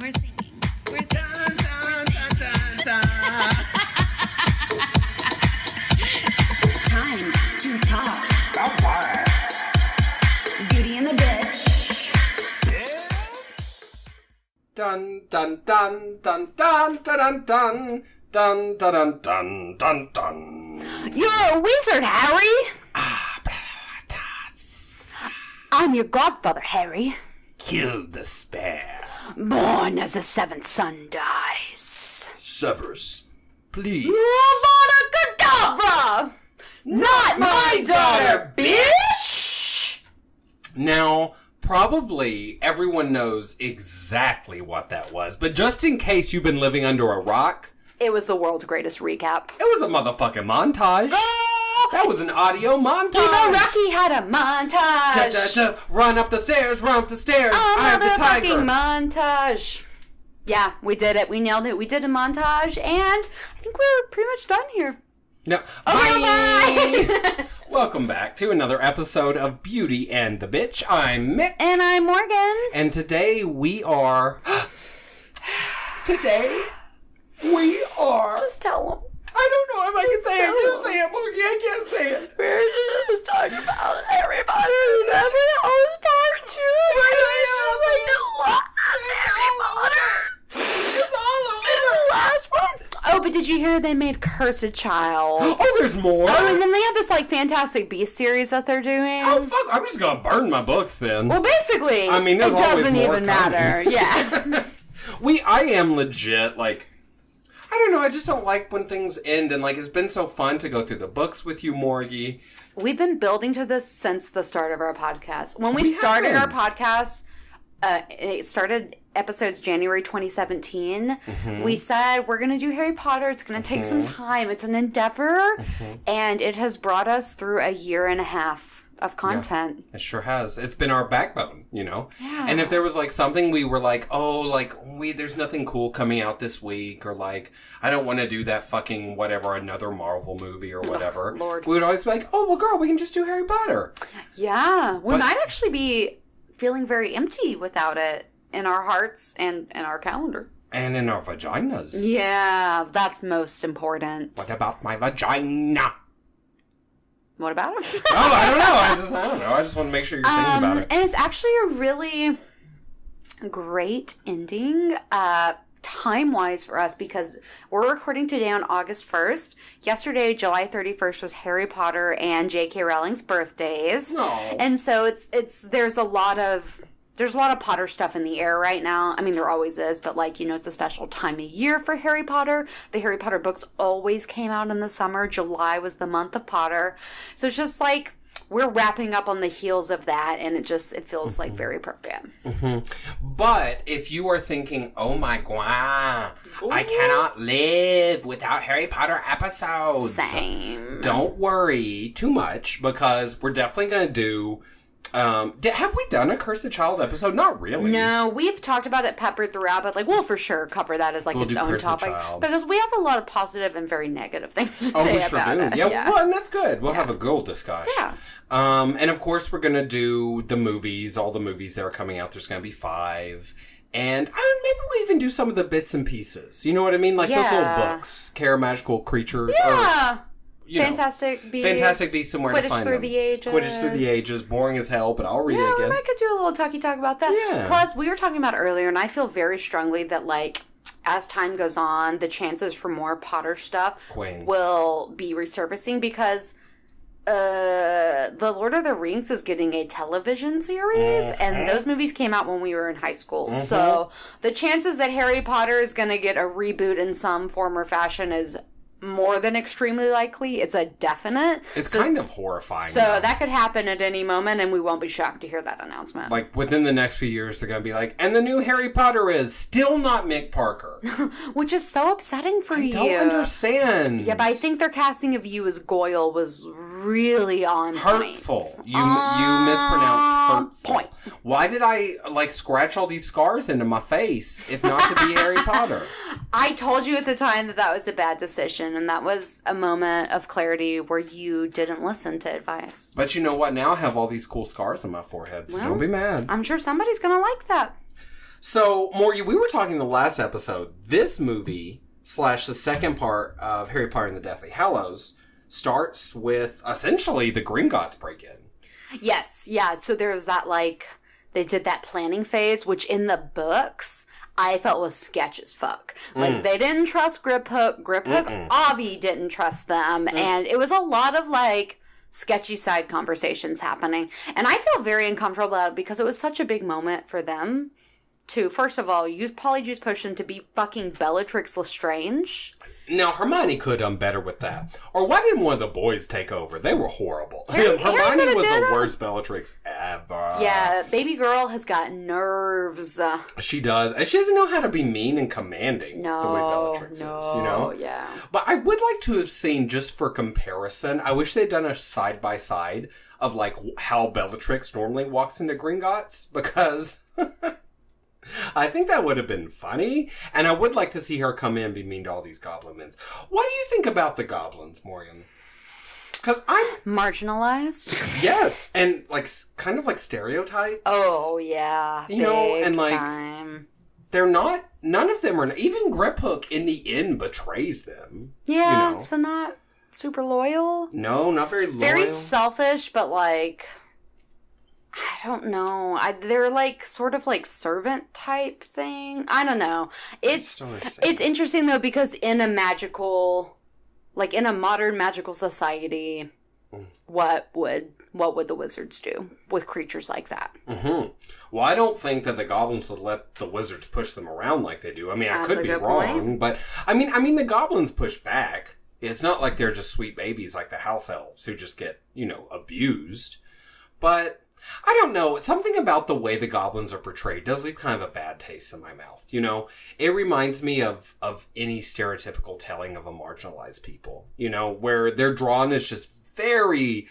And we're singing. We're singing. Dun, dun, dun, dun, dun. Time to talk. Beauty and the Bitch. Yeah. Dun dun dun dun dun dun dun dun dun dun dun dun dun. You're a wizard, Harry. I'm your godfather, Harry. Kill the spare. Born as the seventh son dies. Severus, please. Avada Kedavra! Not my daughter, bitch! Now, probably everyone knows exactly what that was, but just in case you've been living under a rock, It was the world's greatest recap. it was a motherfucking montage. That was an audio montage. Even Rocky had a montage. Run up the stairs, run up the stairs. I have the tiger. Motherfucking montage. Yeah, we did it. We nailed it. We did a montage, and I think we're pretty much done here. No. Okay, Bye. Welcome back to another episode of Beauty and the Bitch. I'm Mick. And I'm Morgan. And today we are... Just tell them. I don't know if I can say it. You say it, Morgan. I can't say it. We're just talking about Harry Potter and Deathly Hallows Part 2. It's all over. It's the last one. Oh, but did you hear they made Cursed Child? Oh, there's more. Oh, and then they have this, Fantastic Beasts series that they're doing. Oh, fuck. I'm just going to burn my books then. Well, basically, I mean, there's it always doesn't more even coming. matter. Yeah. I am legit, I don't know, I just don't like when things end, and, it's been so fun to go through the books with you, Morgie. We've been building to this since the start of our podcast. When we We started have. our podcast, it started episodes January 2017. Mm-hmm. We said, we're going to do Harry Potter. It's going to take some time. It's an endeavor. Mm-hmm. And it has brought us through a year and a half of content. It sure has. It's been our backbone, Yeah. And if there was, something we were there's nothing cool coming out this week, or, I don't want to do that fucking whatever, another Marvel movie or whatever. Lord. We would always be like, oh, well, girl, we can just do Harry Potter. Yeah. We might actually be feeling very empty without it in our hearts and in our calendar. And in our vaginas. Yeah, that's most important. What about my vagina? What about it? Oh, I don't know. I don't know. I just want to make sure you're thinking about it. And it's actually a really great ending, time-wise for us, because we're recording today on August 1st. Yesterday, July 31st, was Harry Potter and J.K. Rowling's birthdays. Oh. And so there's a lot of Potter stuff in the air right now. I mean, there always is, but it's a special time of year for Harry Potter. The Harry Potter books always came out in the summer. July was the month of Potter. So it's just we're wrapping up on the heels of that, and it feels very appropriate. Mm-hmm. But if you are thinking, oh my god, I cannot live without Harry Potter episodes. Same. Don't worry too much, because we're definitely going to do... have we done a Cursed Child episode? Not really. No, we've talked about it peppered throughout, but we'll for sure cover that as We'll its do own Cursed topic. Child. Because we have a lot of positive and very negative things to Oh, say we sure about do. it. Yeah, well, and that's good. We'll have a good discussion. Yeah. And of course, we're going to do the movies, all the movies that are coming out. There's going to be 5. And maybe we'll even do some of the bits and pieces. You know what I mean? Those little books. Care Magical Creatures. Yeah. Or, Fantastic Beasts. Fantastic Beasts and Where to Find Them. Quidditch Through the Ages. Quidditch Through the Ages. Boring as hell, but I'll read it Yeah, again. we might could do a little talk about that. Yeah. Plus, we were talking about earlier, and I feel very strongly that, as time goes on, the chances for more Potter stuff will be resurfacing, because The Lord of the Rings is getting a television series, and those movies came out when we were in high school. So the chances that Harry Potter is going to get a reboot in some form or fashion is more than extremely likely. It's a definite. It's kind of horrifying. So that could happen at any moment, and we won't be shocked to hear that announcement. Within the next few years, they're going to be and the new Harry Potter is still not Mick Parker. Which is so upsetting for you. I don't understand. Yeah, but I think their casting of you as Goyle was really on hurtful. point. You mispronounced hurtful. Point. Why did I scratch all these scars into my face if not to be Harry Potter? I told you at the time that was a bad decision, and that was a moment of clarity where you didn't listen to advice. But you know what? Now I have all these cool scars on my forehead, so don't be mad. I'm sure somebody's gonna like that. So, Morgan, we were talking in the last episode. This movie / the second part of Harry Potter and the Deathly Hallows starts with essentially the Gringotts break-in. Yes, yeah. So there's that, like, they did that planning phase, which in the books I felt was sketch as fuck. Like, they didn't trust Griphook. Avi didn't trust them. And it was a lot of, like, sketchy side conversations happening. And I feel very uncomfortable about it because it was such a big moment for them to, first of all, use Polyjuice Potion to be fucking Bellatrix Lestrange. Now, Hermione could have done better with that. Or why didn't one of the boys take over? They were horrible. Hermione was the worst Bellatrix ever. Yeah, baby girl has got nerves. She does. And she doesn't know how to be mean and commanding the way Bellatrix is, you know? Yeah. But I would like to have seen, just for comparison, I wish they'd done a side-by-side of, like, how Bellatrix normally walks into Gringotts, because... I think that would have been funny, and I would like to see her come in and be mean to all these goblin men. What do you think about the goblins, Morgan? Because I'm... marginalized? Yes, and, like, kind of like stereotypes. Oh, yeah. You know, and, like, time. They're not... None of them are... Even Griphook, in the end, betrays them. Yeah, you know? So not super loyal? No, not very loyal. Very selfish, but, like... I don't know. They're like sort of like servant type thing. I don't know. It's interesting though because in a magical, like in a modern magical society, what would the wizards do with creatures like that? Mm-hmm. Well, I don't think that the goblins would let the wizards push them around like they do. I mean, That's I could be wrong, but I mean the goblins push back. It's not like they're just sweet babies like the house elves who just get, abused. But I don't know. Something about the way the goblins are portrayed does leave kind of a bad taste in my mouth. It reminds me of any stereotypical telling of a marginalized people, where they're drawn as just very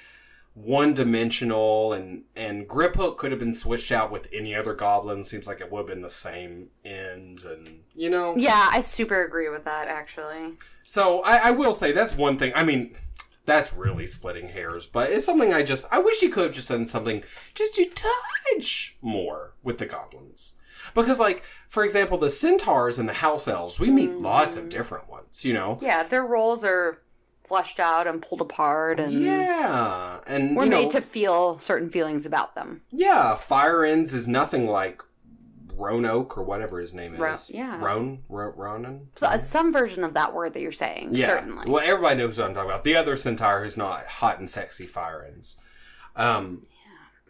one-dimensional, and Griphook could have been switched out with any other goblin. Seems like it would have been the same ends, and, Yeah, I super agree with that, actually. So, I will say, that's one thing. I mean... That's really splitting hairs, but it's something I wish you could have just done something just to touch more with the goblins. Because, like, for example, the centaurs and the house elves, we meet lots of different ones, Yeah, their roles are fleshed out and pulled apart, and yeah, and we're made to feel certain feelings about them. Yeah, Fire Ends is nothing like Roanoke or whatever his name is. Ronan? Some version of that word that you're saying, certainly. Well, everybody knows what I'm talking about. The other centaur who's not hot and sexy, Fire Ends.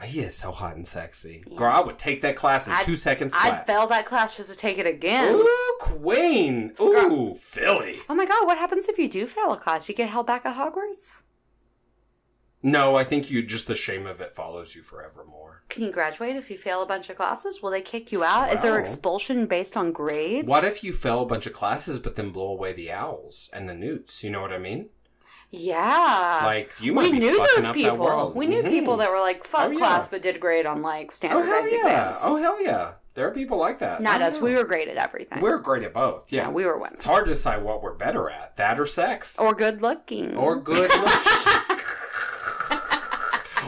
He is so hot and sexy. Yeah. Girl, I would take that class in 2 seconds flat. I'd fail that class just to take it again. Ooh, Queen! Ooh, girl. Philly! Oh my god, what happens if you do fail a class? You get held back at Hogwarts? No, I think the shame of it follows you forevermore. Can you graduate if you fail a bunch of classes? Will they kick you out? Wow. Is there expulsion based on grades? What if you fail a bunch of classes but then blow away the owls and the newts? You know what I mean? Yeah. Like, you might be fucking up that world. We knew people that were like, fuck class, but did great on, like, standardized exams. Oh, hell yeah. There are people like that. Not us. We were great at everything. We were great at both. Yeah, we were winners. It's hard to decide what we're better at. That or sex. Or good looking.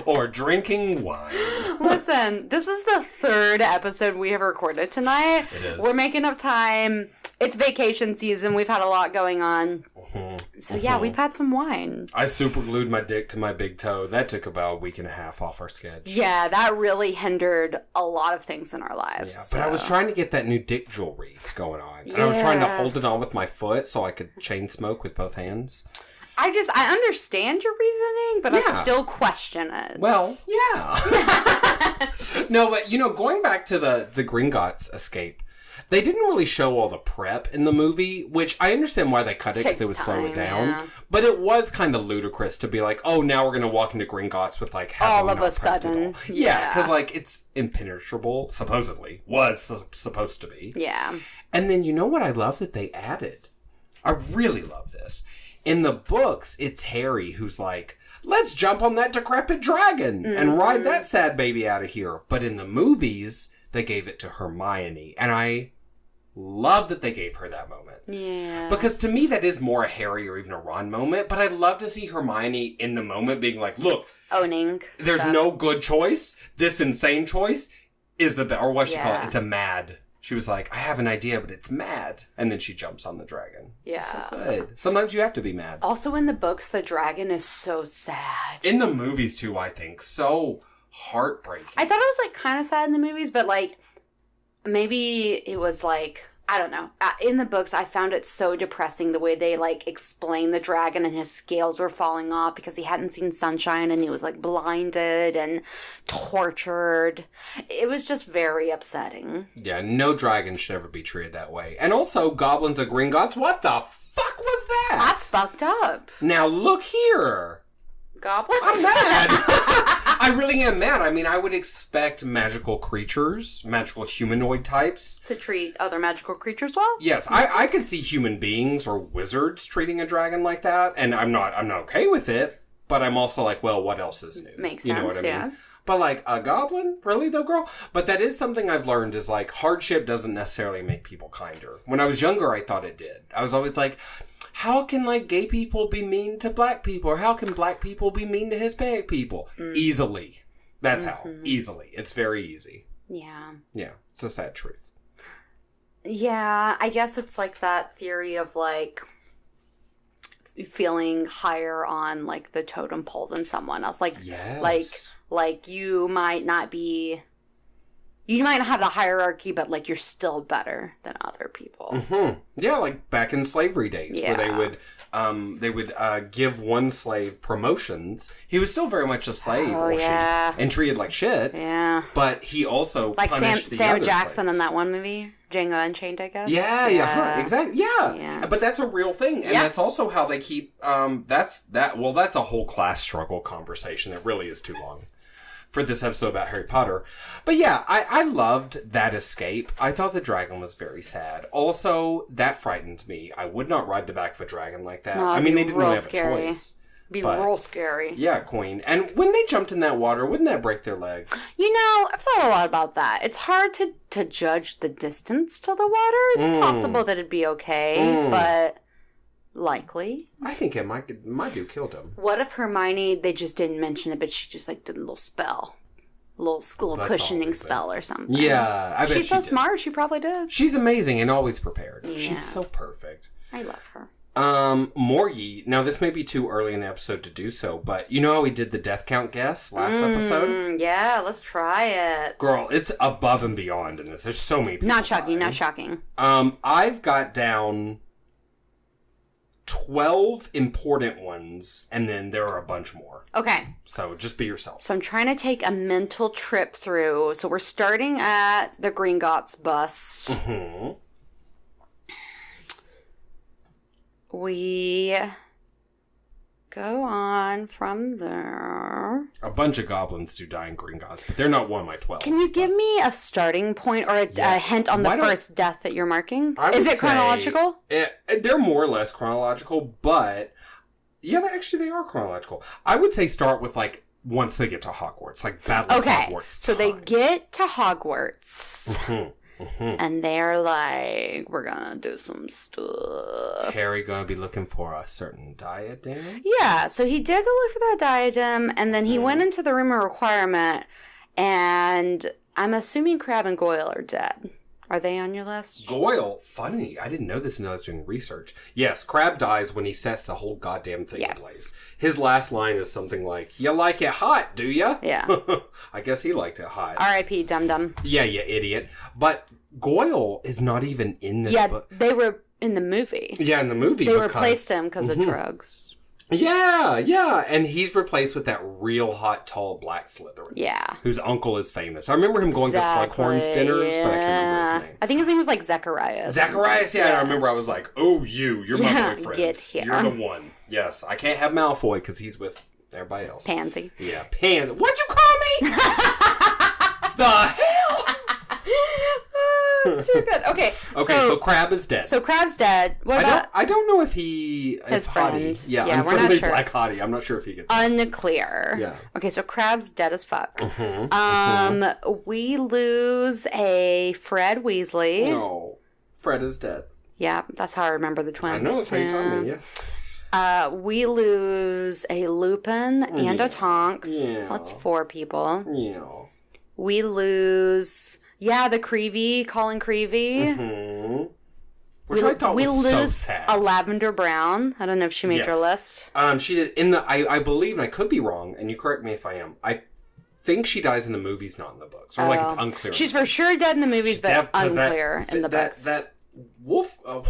Or drinking wine. Listen, this is the third episode we have recorded tonight. It is. We're making up time. It's vacation season. We've had a lot going on. So, yeah, we've had some wine. I super glued my dick to my big toe. That took about a week and a half off our sketch. Yeah, that really hindered a lot of things in our lives. Yeah, but I was trying to get that new dick jewelry going on. And I was trying to hold it on with my foot so I could chain smoke with both hands. I understand your reasoning, but I still question it. Well, yeah. No, but, going back to the Gringotts escape, they didn't really show all the prep in the movie, which I understand why they cut it because it would slow it down. Yeah. But it was kind of ludicrous to be like, oh, now we're going to walk into Gringotts with, like, all of a sudden. Yeah, because, like, it's impenetrable, supposedly. Was supposed to be. Yeah. And then, you know what I love that they added? I really love this. In the books, it's Harry who's like, let's jump on that decrepit dragon and ride that sad baby out of here. But in the movies, they gave it to Hermione. And I love that they gave her that moment. Yeah. Because to me, that is more a Harry or even a Ron moment. But I'd love to see Hermione in the moment being like, look. Owning There's no good choice. This insane choice is the best. Or what she call it. It's a mad She was like, I have an idea, but it's mad. And then she jumps on the dragon. Yeah. So good. Sometimes you have to be mad. Also in the books, the dragon is so sad. In the movies, too, I think. So heartbreaking. I thought it was, like, kind of sad in the movies, but, like, maybe it was, like, I don't know. In the books, I found it so depressing the way they, like, explained the dragon and his scales were falling off because he hadn't seen sunshine and he was, like, blinded and tortured. It was just very upsetting. Yeah, no dragon should ever be treated that way. And also, goblins are green gods. What the fuck was that? That's fucked up. Now, look here. Goblins? I'm mad. I really am mad. I mean, I would expect magical creatures, magical humanoid types. To treat other magical creatures well? Yes, I could see human beings or wizards treating a dragon like that, and I'm not okay with it, but I'm also like, well, what else is new? Makes You know sense, what I mean? yeah. But like, a goblin? Really though, girl? But that is something I've learned is like, hardship doesn't necessarily make people kinder. When I was younger, I thought it did. I was always like, how can, like, gay people be mean to black people? Or how can black people be mean to Hispanic people? Easily. That's how. Easily. It's very easy. Yeah. Yeah. It's a sad truth. Yeah, I guess it's like that theory of, like, feeling higher on, like, the totem pole than someone else. Like, Yes. like you might not be... You might not have the hierarchy, but, like, you're still better than other people. Mm-hmm. Yeah, like back in slavery days, where they would give one slave promotions. He was still very much a slave, and treated like shit. Yeah, but he also like punished Sam other Jackson slaves. in that one movie, Django Unchained, I guess. Yeah, exactly. Yeah, but that's a real thing, and that's also how they keep. That's a whole class struggle conversation that really is too long for this episode about Harry Potter. But yeah, I loved that escape. I thought the dragon was very sad. Also, that frightened me. I would not ride the back of a dragon like that. No, I mean, they didn't really have scary. a choice. Be real scary. Yeah, Queen. And when they jumped in that water, wouldn't that break their legs? You know, I've thought a lot about that. It's hard to judge the distance to the water. It's possible that it'd be okay, but... Likely. I think it might do killed him. What if Hermione, they just didn't mention it, but she just like did a little spell. A little cushioning spell or something. Yeah, I bet she's so smart, she probably did. She's amazing and always prepared. Yeah. She's so perfect. I love her. Morgie, now this may be too early in the episode to do so, but you know how we did the death count guess last episode? Yeah, let's try it. Girl, it's above and beyond in this. There's so many people. Not shocking. I've got down 12 important ones, and then there are a bunch more. Okay. So just be yourself. So I'm trying to take a mental trip through. So we're starting at the Gringotts bust. Mm-hmm. We go on from there. A bunch of goblins do die in Gringotts, but they're not one of my 12. Can you give me a starting point or a hint on the first death that you're marking? Is it chronological? They're more or less chronological, but yeah, they are chronological. I would say start with like once they get to Hogwarts, like Battle of Hogwarts. So they get to Hogwarts. Mm-hmm. Mm-hmm. And they're like, we're gonna do some stuff. Harry gonna be looking for a certain diadem? Yeah, so he did go look for that diadem, and then he went into the room of requirement, and I'm assuming Crabbe and Goyle are dead. Are they on your list? Goyle? Funny. I didn't know this until I was doing research. Yes, Crabbe dies when he sets the whole goddamn thing in place. His last line is something like, "You like it hot, do ya?" Yeah. I guess he liked it hot. R.I.P. Dum-Dum. Yeah, you idiot. But Goyle is not even in this book. Yeah, they were in the movie. Yeah, in the movie. They replaced him because of drugs. Yeah. And he's replaced with that real hot, tall black Slytherin. Yeah. Whose uncle is famous. I remember him going to Slughorn's dinners, but I can't remember his name. I think his name was like Zacharias. Zacharias, yeah. And I remember I was like, oh, you're my boyfriend. Get here. You're the one. Yes. I can't have Malfoy because he's with everybody else. Pansy. Yeah, Pansy. What'd you call me? The hell? It's too good. Okay, so Crabbe is dead. So Crabbe's dead. What about... I don't know if he... His friend. Hottie. Yeah, we're not sure. Black Hottie. I'm not sure if he gets... Unclear. Yeah. Okay, so Crabbe's dead as fuck. We lose a Fred Weasley. No. Fred is dead. Yeah, that's how I remember the twins. I know, that's how you told me, yeah. We lose a Lupin and a Tonks. Yeah. That's 4 people. Yeah. We lose, the Creevy, Colin Creevy. Mm-hmm. Which I thought was so sad. A Lavender Brown. I don't know if she made your list. She did. I believe, and I could be wrong, and you correct me if I am, I think she dies in the movies, not in the books. Or it's unclear. She's for sure dead in the movies, but unclear in the books. That wolf... Oh.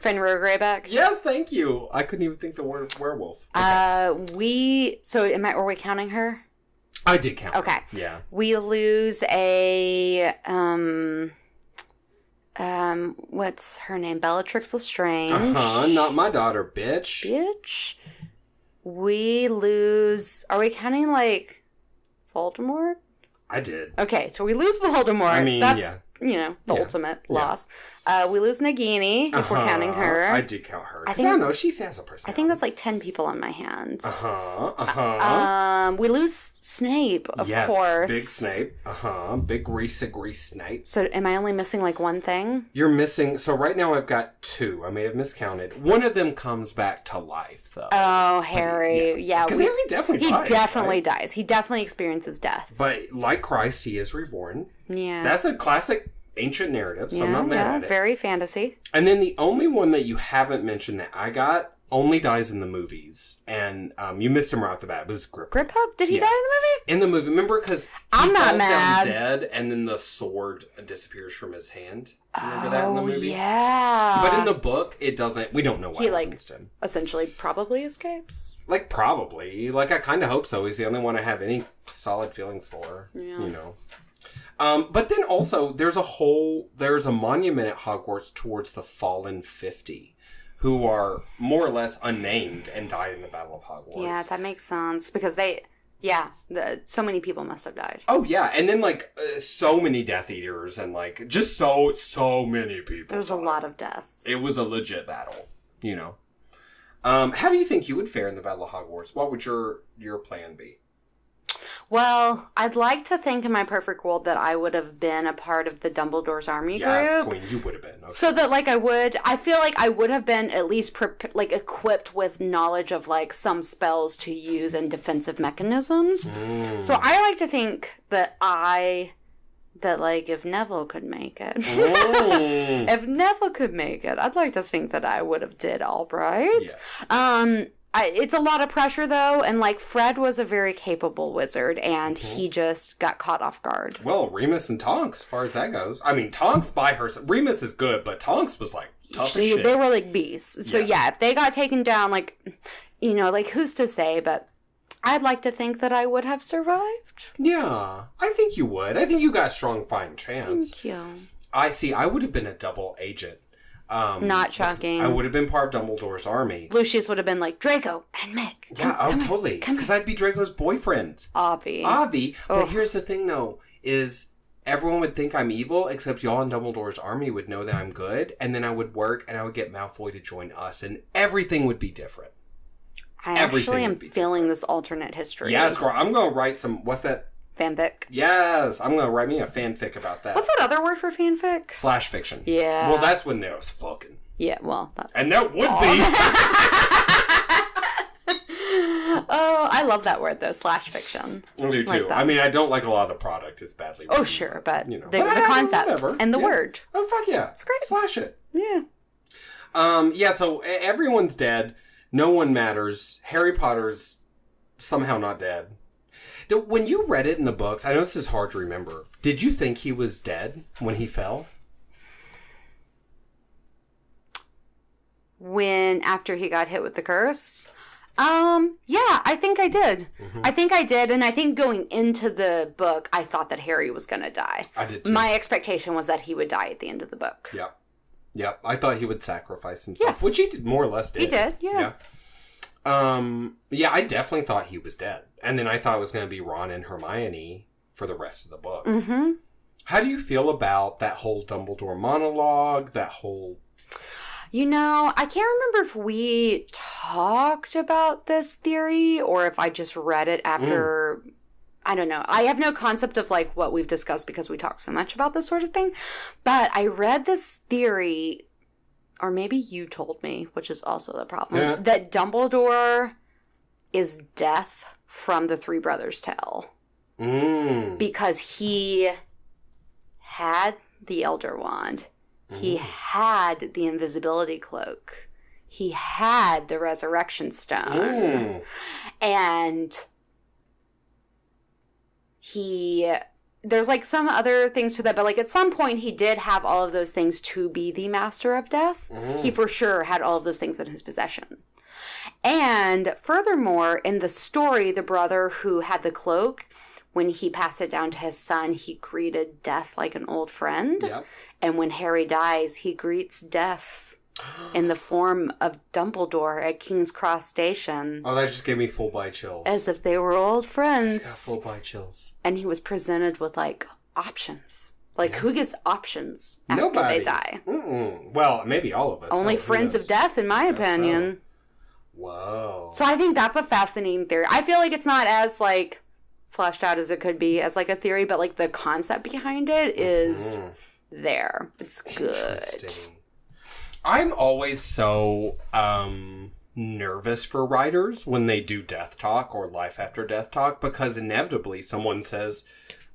Fenrir Greyback? Yes, thank you. I couldn't even think the word werewolf. Okay. Are we counting her? I did count her. Yeah. We lose a... what's her name? Bellatrix Lestrange. Not my daughter, bitch. We lose... Are we counting, Voldemort? I did. Okay, so we lose Voldemort. I mean, that's, the ultimate loss. We lose Nagini, if we're counting her. I did count her. I don't know, she has a personality. I think that's 10 people on my hand. We lose Snape, of course. Big Snape. Big grease Snape. So am I only missing, one thing? You're missing... So right now I've got 2. I may have miscounted. One of them comes back to life, though. Oh, Harry. Yeah. Because Harry definitely dies. He definitely dies. He definitely experiences death. But like Christ, he is reborn. Yeah. That's a classic ancient narrative, so I'm not mad at it. Very fantasy. And then the only one that you haven't mentioned that I got only dies in the movies. And you missed him right off the bat. It was Griphook. Griphook? Did he die in the movie? In the movie. Remember? Because I'm not falls mad. down dead, and then the sword disappears from his hand. Remember that in the movie? Yeah. But in the book, it doesn't. We don't know what happens to him. Essentially probably escapes. Probably. I kind of hope so. He's the only one I have any solid feelings for. Yeah. But then also, there's a monument at Hogwarts towards the Fallen 50, who are more or less unnamed and died in the Battle of Hogwarts. Yeah, that makes sense, because so many people must have died. Oh, yeah, and then, so many Death Eaters, and, just so many people There was a lot of deaths. It was a legit battle, How do you think you would fare in the Battle of Hogwarts? What would your plan be? Well, I'd like to think in my perfect world that I would have been a part of the Dumbledore's army group. Yes, Queen, you would have been. Okay. So that, I feel like I would have been at least, equipped with knowledge of, some spells to use and defensive mechanisms. So I like to think that if Neville could make it. If Neville could make it, I'd like to think that I would have did all right. Yes. It's a lot of pressure, though, and, Fred was a very capable wizard, and he just got caught off guard. Well, Remus and Tonks, as far as that goes. I mean, Tonks by herself. Remus is good, but Tonks was, tough as shit. They were, beasts. So, if they got taken down, who's to say, but I'd like to think that I would have survived. Yeah, I think you would. I think you got a strong fighting chance. Thank you. I would have been a double agent. Not shocking. I would have been part of Dumbledore's army. Lucius would have been like, Draco and Mick. Totally. Because I'd be Draco's boyfriend. Avi. But here's the thing, though, is everyone would think I'm evil, except y'all in Dumbledore's army would know that I'm good, and then I would work, and I would get Malfoy to join us, and everything would be different. I actually am feeling this alternate history. Yes, girl. I'm going to write some... What's that? Fanfic. Yes, I'm going to write me a fanfic about that. What's that other word for fanfic? Slash fiction. Yeah. Well, that's when there was fucking. Yeah, well, that's... And there would be. Oh, I love that word, though. Slash fiction. I do, too. I mean, I don't like a lot of the product. It's badly written. Oh, sure, but the concept and the word. Oh, fuck yeah. It's great. Slash it. Yeah. So everyone's dead. No one matters. Harry Potter's somehow not dead. When you read it in the books, I know this is hard to remember. Did you think he was dead when he fell? After he got hit with the curse? Yeah, I think I did. Mm-hmm. I think I did, and I think going into the book, I thought that Harry was going to die. I did too. My expectation was that he would die at the end of the book. Yep. I thought he would sacrifice himself, which he did, more or less did. He did, yeah. I definitely thought he was dead. And then I thought it was going to be Ron and Hermione for the rest of the book. Mm-hmm. How do you feel about that whole Dumbledore monologue, that whole... I can't remember if we talked about this theory or if I just read it after... I don't know. I have no concept of what we've discussed because we talk so much about this sort of thing. But I read this theory, or maybe you told me, which is also the problem, that Dumbledore is death from the Three Brothers Tale. Because he had the Elder Wand. He had the invisibility cloak. He had the resurrection stone. And there's like some other things to that, but like at some point he did have all of those things to be the master of death. He for sure had all of those things in his possession. And furthermore, in the story, the brother who had the cloak, when he passed it down to his son, he greeted death like an old friend. Yep. And when Harry dies, he greets death in the form of Dumbledore at King's Cross Station. Oh, that just gave me full body chills. As if they were old friends. I just got full body chills. And he was presented with, like, options. Like, who gets options after Nobody. they die? Well, maybe all of us. Only friends of death, in my opinion. So. Whoa. So I think that's a fascinating theory. I feel like it's not as, like, fleshed out as it could be as, like, a theory, but, like, the concept behind it is there. It's good. I'm always so nervous for writers when they do death talk or life after death talk, because inevitably someone says,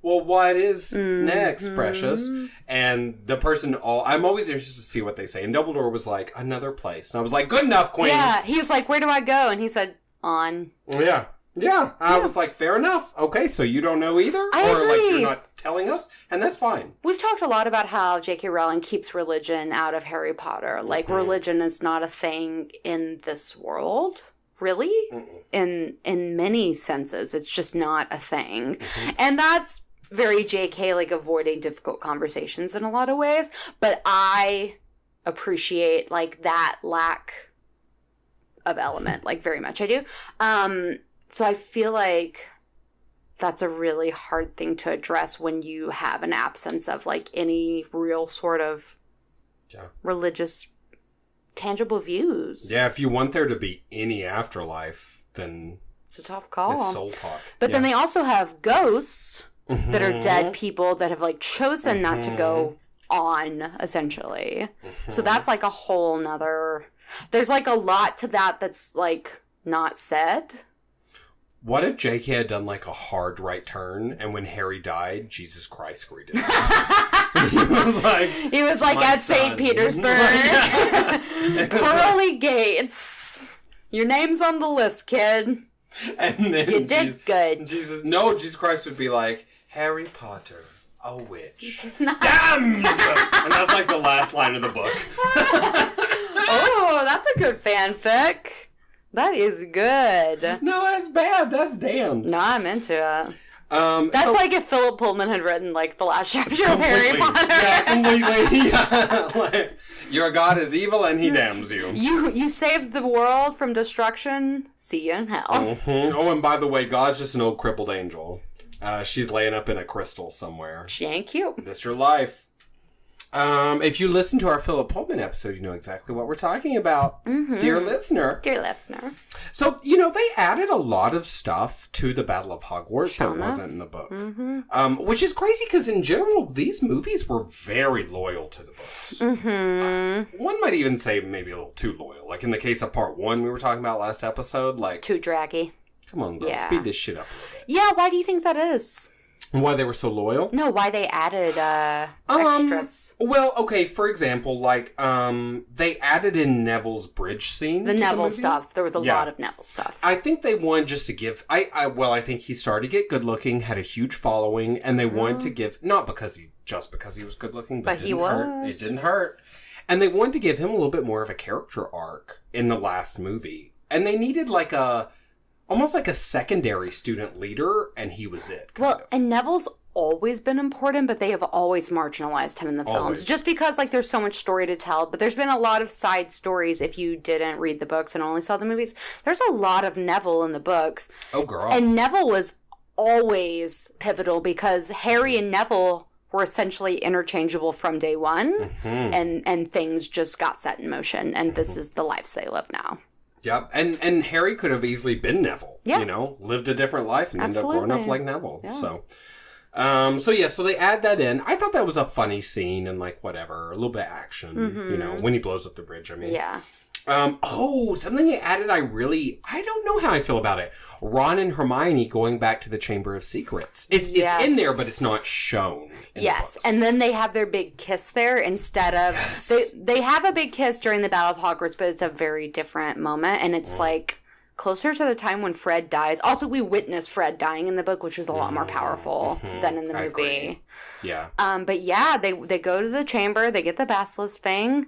well, what is next, precious? And the person, I'm always interested to see what they say. And Dumbledore was like, another place. And I was like, good enough, Queen. Yeah, he was like, where do I go? And he said, on. Yeah. Yeah. I was like, fair enough. Okay, so you don't know either? I agree. Like, you're not telling us? And that's fine. We've talked a lot about how J.K. Rowling keeps religion out of Harry Potter. Like, religion is not a thing in this world. Really? In many senses, it's just not a thing. And that's very JK, like, avoiding difficult conversations in a lot of ways. But I appreciate, like, that lack of element, like, very much I do. So I feel like that's a really hard thing to address when you have an absence of, like, any real sort of religious, tangible views. Yeah, if you want there to be any afterlife, then it's a tough call. It's soul talk. But then they also have ghosts that are dead people that have, like, chosen not to go on, essentially. So that's, like, a whole nother... There's, like, a lot to that that's, like, not said. What if JK had done, like, a hard right turn, and when Harry died, Jesus Christ greeted him? He was like at St. Petersburg. Pearly Gates. Your name's on the list, kid. And then you did good. Jesus Christ would be like, Harry Potter, a witch. Damned! And that's like the last line of the book. Oh, that's a good fanfic. That is good. No, that's bad. That's damned. No, I'm into it. That's like if Philip Pullman had written, like, the last chapter of Harry Potter. Yeah, completely. Yeah. Like, your god is evil and he damns you. You saved the world from destruction. See you in hell. Oh, and by the way, God's just an old crippled angel. She's laying up in a crystal somewhere. She ain't cute. That's your life. If you listen to our Philip Pullman episode, you know exactly what we're talking about, dear listener. Dear listener. So, you know, they added a lot of stuff to the Battle of Hogwarts that wasn't in the book. Which is crazy because, in general, these movies were very loyal to the books. One might even say maybe a little too loyal. Like in the case of part 1 we were talking about last episode. Like, too draggy. Come on, girl, speed this shit up a little bit. Yeah, why do you think that is? Why they were so loyal? No, why they added extras. Well, okay, for example, like, they added in Neville's bridge scene. The Neville stuff. There was a lot of Neville stuff. I think they wanted just to give... I think he started to get good looking, had a huge following, and they wanted to give... Not because he was good looking, but he was. It didn't hurt. And they wanted to give him a little bit more of a character arc in the last movie. And they needed, like, almost like a secondary student leader, and he was it. And Neville's always been important, but they have always marginalized him in the films. Just because, like, there's so much story to tell, but there's been a lot of side stories if you didn't read the books and only saw the movies. There's a lot of Neville in the books. Oh, girl. And Neville was always pivotal because Harry and Neville were essentially interchangeable from day one, and things just got set in motion, and this is the lives they live now. Yep, and Harry could have easily been Neville, you know, lived a different life and ended up growing up like Neville. Yeah. So they add that in. I thought that was a funny scene and, like, whatever, a little bit of action, you know, when he blows up the bridge, I mean. Yeah. Something they added I don't know how I feel about it. Ron and Hermione going back to the Chamber of Secrets. It's in there, but it's not shown in the books. And then they have their big kiss there instead of... Yes. They have a big kiss during the Battle of Hogwarts, but it's a very different moment, and it's like closer to the time when Fred dies. Also, we witness Fred dying in the book, which was a lot more powerful than in the movie. Agree. Yeah. But yeah, they go to the chamber, they get the basilisk thing,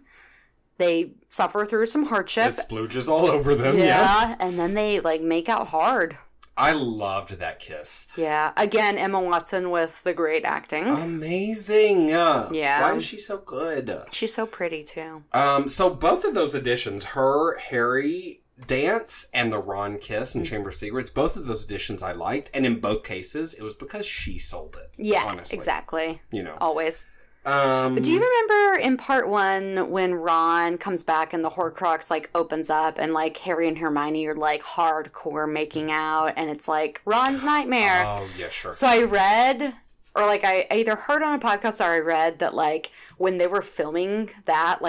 they suffer through some hardship. It splooges all over them, and then they, make out hard. I loved that kiss. Yeah. Again, Emma Watson with the great acting. Amazing. Yeah. Why is she so good? She's so pretty, too. So both of those editions, her Harry dance and the Ron kiss in Chamber of Secrets, both of those editions I liked. And in both cases, it was because she sold it. Yeah, honestly. Exactly. Always. But do you remember in part 1 when Ron comes back and the Horcrux opens up and Harry and Hermione are hardcore making out and it's Ron's nightmare? Oh yeah, sure. So I read, or I either heard on a podcast or I read that when they were filming that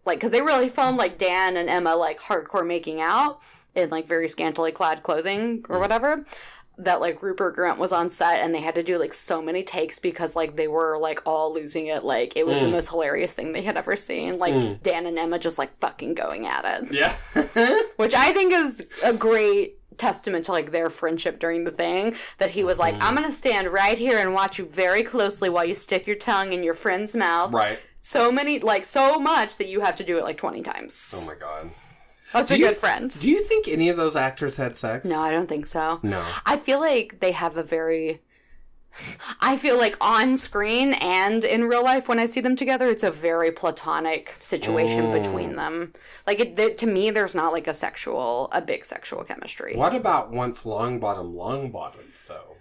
because they really filmed Dan and Emma hardcore making out in very scantily clad clothing or whatever. That Rupert Grint was on set and they had to do so many takes because they were all losing it. It was the most hilarious thing they had ever seen. Dan and Emma just fucking going at it. Yeah. Which I think is a great testament to their friendship during the thing. That he was I'm gonna stand right here and watch you very closely while you stick your tongue in your friend's mouth. Right. So many so much that you have to do it 20 times. Oh my god. That's a good friend. Do you think any of those actors had sex? No, I don't think so. No. I feel they have a very... I feel on screen and in real life when I see them together, it's a very platonic situation between them. To me, there's not a big sexual chemistry. What about once Longbottom, though?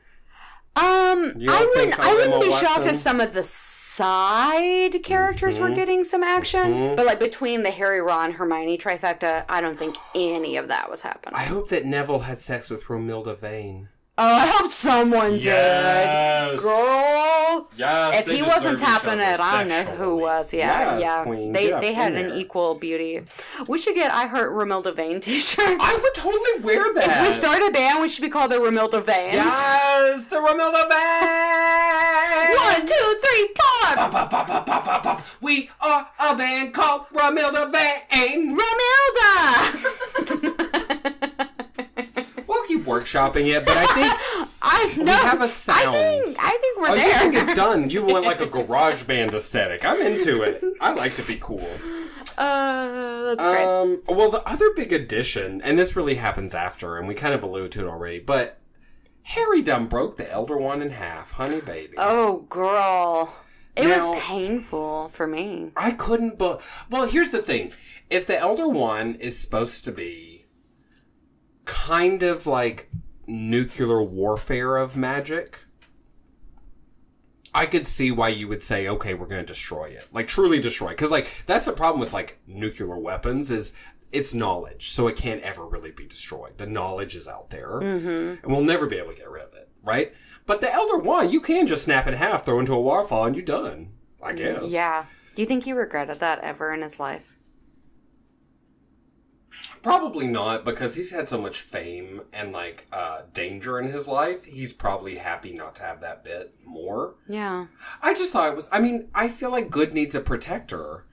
I wouldn't be shocked if some of the side characters were getting some action, but between the Harry, Ron, Hermione trifecta, I don't think any of that was happening. I hope that Neville had sex with Romilda Vane. Oh, I hope someone did. Girl. Yes. If he wasn't tapping it, I don't know who was. Yeah, yes, Queen. They had an equal beauty. We should get I Heart Romilda Vane t-shirts. I would totally wear that. If we start a band, we should be called the Romilda Vanes. Yes, the Romilda Vane. 1, 2, 3, 4. We are a band called Romilda Vane. Romilda. We'll keep workshopping it, but I think we have a sound. I think we're there. You think it's done? You want a garage band aesthetic. I'm into it. I like to be cool. That's great. Well, the other big addition, and this really happens after, and we kind of alluded to it already, but Harry done broke the Elder Wand in half, honey baby. Oh, girl. It was painful for me. I couldn't, well, here's the thing. If the Elder Wand is supposed to be kind of nuclear warfare of magic, I could see why you would say, okay, we're going to destroy it. Truly destroy it. Because, that's the problem with, nuclear weapons is it's knowledge. So it can't ever really be destroyed. The knowledge is out there. And we'll never be able to get rid of it, right? But the Elder Wand, you can just snap in half, throw into a waterfall, and you're done, I guess. Yeah. Do you think he regretted that ever in his life? Probably not, because he's had so much fame and, danger in his life. He's probably happy not to have that bit more. Yeah. I just thought it was... I feel like good needs a protector.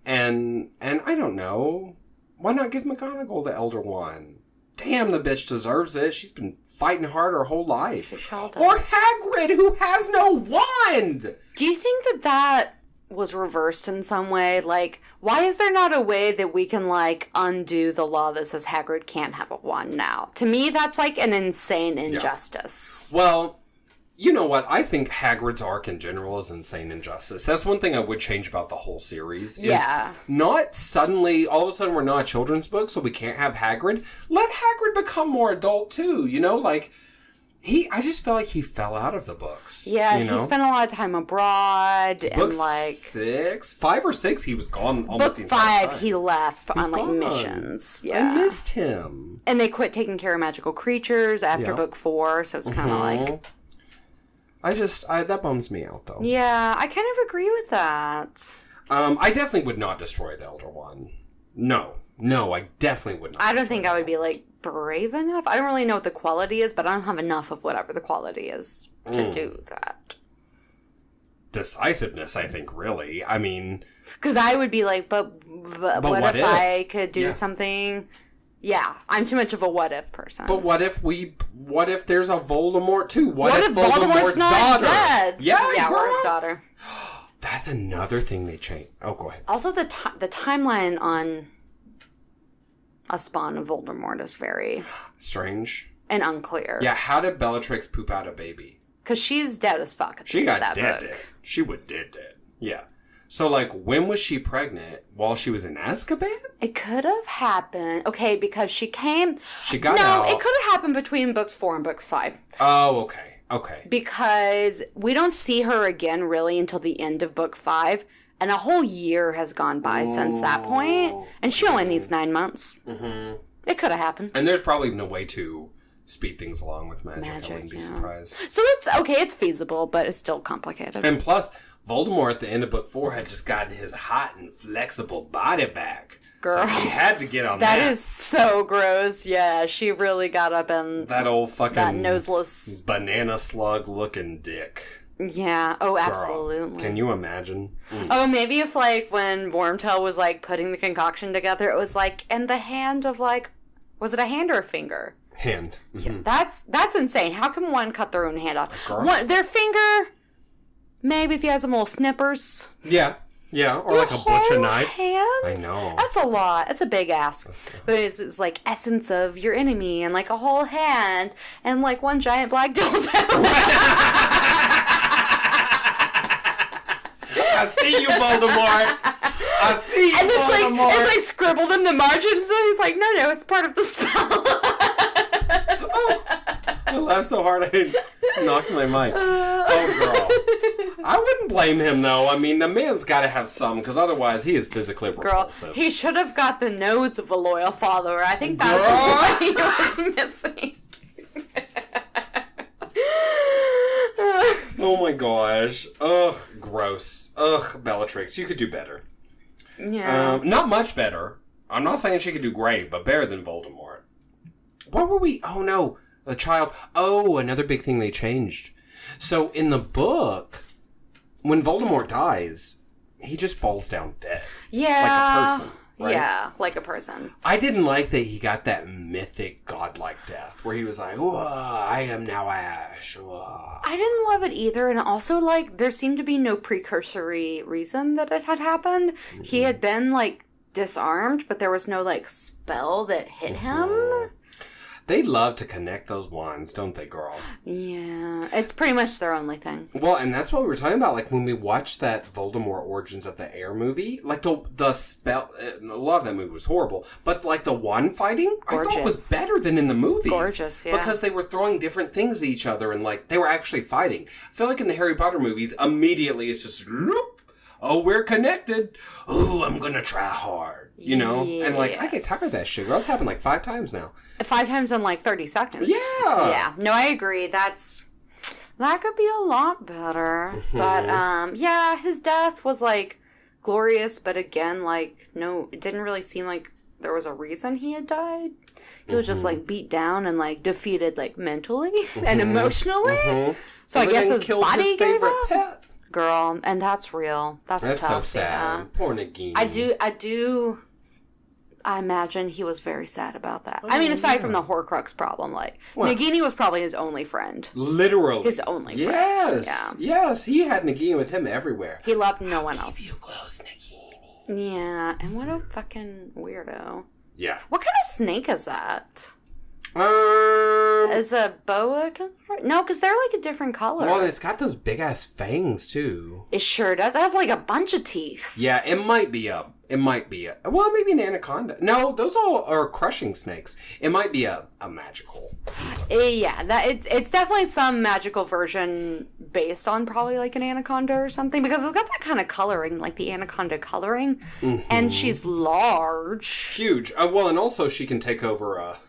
And I don't know. Why not give McGonagall the Elder Wand? Damn, the bitch deserves it. She's been fighting hard her whole life. Or Hagrid, who has no wand! Do you think that was reversed in some way? Why is there not a way that we can, undo the law that says Hagrid can't have a wand now? To me, that's, an insane injustice. Yeah. Well, you know what? I think Hagrid's arc in general is insane injustice. That's one thing I would change about the whole series. Is not suddenly, all of a sudden, we're not a children's book, so we can't have Hagrid. Let Hagrid become more adult, too, I just felt like he fell out of the books. Yeah, he spent a lot of time abroad. Book 6? 5 or 6, he was gone almost the entire time. 5, he left on, missions. Yeah. I missed him. And they quit taking care of magical creatures after book 4, so it's kind of that bums me out, though. Yeah, I kind of agree with that. I definitely would not destroy the Elder Wand. No. No, I definitely would not. I don't think I would be, like, brave enough. I don't really know what the quality is, but I don't have enough of whatever the quality is to do that. Decisiveness, I think, really. I mean... Because I would be like, but what if I could do something... Yeah, I'm too much of a what if person. But what if there's a Voldemort too? What if Voldemort's not daughter? dead? Yeah, or his daughter. That's another thing they changed. Oh, go ahead. Also, the timeline on a spawn of Voldemort is very... strange. And unclear. Yeah, how did Bellatrix poop out a baby? Because she's dead as fuck. She got dead. She would dead. Yeah. So, like, when was she pregnant? While she was in Azkaban? It could have happened. Okay, because she came... She got out. No, it could have happened between books 4 and books 5. Oh, okay. Okay. Because we don't see her again, really, until the end of book 5. And a whole year has gone by since that point. And she only needs 9 months. Mm-hmm. It could have happened. And there's probably no way to speed things along with magic. I wouldn't be surprised. So it's feasible, but it's still complicated. And plus... Voldemort at the end of book 4 had just gotten his hot and flexible body back. Girl. So she had to get on that. That is so gross. Yeah, she really got up and... That old fucking... That noseless... Banana slug looking dick. Yeah. Oh, absolutely. Girl, can you imagine? Oh, maybe if, like, when Wormtail was, like, putting the concoction together, it was, like, in the hand of, like... Was it a hand or a finger? Hand. Mm-hmm. Yeah, that's insane. How can one cut their own hand off? Their finger... Maybe if you had some little snippers. Yeah. Yeah, or like a butcher knife. Hand? I know. That's a lot. That's a big ask. But it's like essence of your enemy and like a whole hand and like one giant black dildo. I see you, Voldemort. I see you, and Voldemort. It's like scribbled in the margins and he's like, no, it's part of the spell. I laughed so hard I knocked my mic. Oh, girl. I wouldn't blame him, though. I mean, the man's got to have some, because otherwise he is physically repulsive. Girl, he should have got the nose of a loyal follower. I think that's what he was missing. Oh, my gosh. Ugh, gross. Ugh, Bellatrix, you could do better. Yeah. Not much better. I'm not saying she could do great, but better than Voldemort. What were we... Oh, no. The child... Oh, another big thing they changed. So, in the book, when Voldemort dies, he just falls down dead. Yeah. Like a person, right? Yeah, like a person. I didn't like that he got that mythic godlike death, where he was like, "Whoa, I am now Ash." Whoa. I didn't love it either, and also, like, there seemed to be no precursory reason that it had happened. Mm-hmm. He had been, like, disarmed, but there was no, like, spell that hit him. They love to connect those wands, don't they, girl? Yeah. It's pretty much their only thing. Well, and that's what we were talking about. Like, when we watched that Voldemort Origins of the Air movie, like, the spell... A lot of that movie was horrible. But, like, the wand fighting, Gorgeous. I thought was better than in the movies. Gorgeous, yeah. Because they were throwing different things at each other and, like, they were actually fighting. I feel like in the Harry Potter movies, immediately it's just... Loop, oh, we're connected. Oh, I'm gonna try hard. You know? Yes. And, like, I get tired of that shit. That's happened, like, 5 times now. 5 times in, like, 30 seconds. Yeah. Yeah. No, I agree. That could be a lot better. Mm-hmm. But, yeah, his death was, like, glorious. But, again, like, no, it didn't really seem like there was a reason he had died. He was just, like, beat down and, like, defeated, like, mentally and emotionally. Mm-hmm. So I guess his body gave up. Pet. Girl, and that's real. That's tough. So sad. Yeah. Poor Nagini. I imagine he was very sad about that. Oh, I mean, aside from the Horcrux problem, like, Nagini was probably his only friend. Literally. His only friend. Yes. Yeah. Yes, he had Nagini with him everywhere. He loved no one else. Keep you close, Nagini. Yeah, and what a fucking weirdo. Yeah. What kind of snake is that? Is a boa? No, because they're like a different color. Well, it's got those big ass fangs too. It sure does. It has like a bunch of teeth. Yeah, it might be well, maybe an anaconda. No, those all are crushing snakes. It might be a magical. Yeah, it's definitely some magical version based on probably like an anaconda or something, because it's got that kind of coloring, like the anaconda coloring, mm-hmm. and she's large, huge. Well, and also she can take over a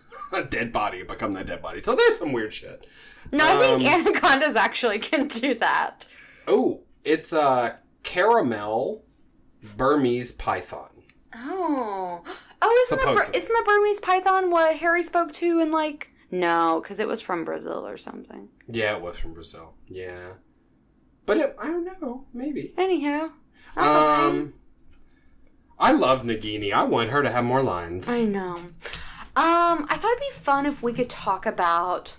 dead body and become that dead body. So there's some weird shit. No, I think anacondas actually can do that. Oh, it's a caramel Burmese python. Oh, isn't the Burmese python what Harry spoke to and like... No, because it was from Brazil or something. Yeah, it was from Brazil. Yeah. But I don't know. Maybe. Anyhow. I love Nagini. I want her to have more lines. I know. I thought it'd be fun if we could talk about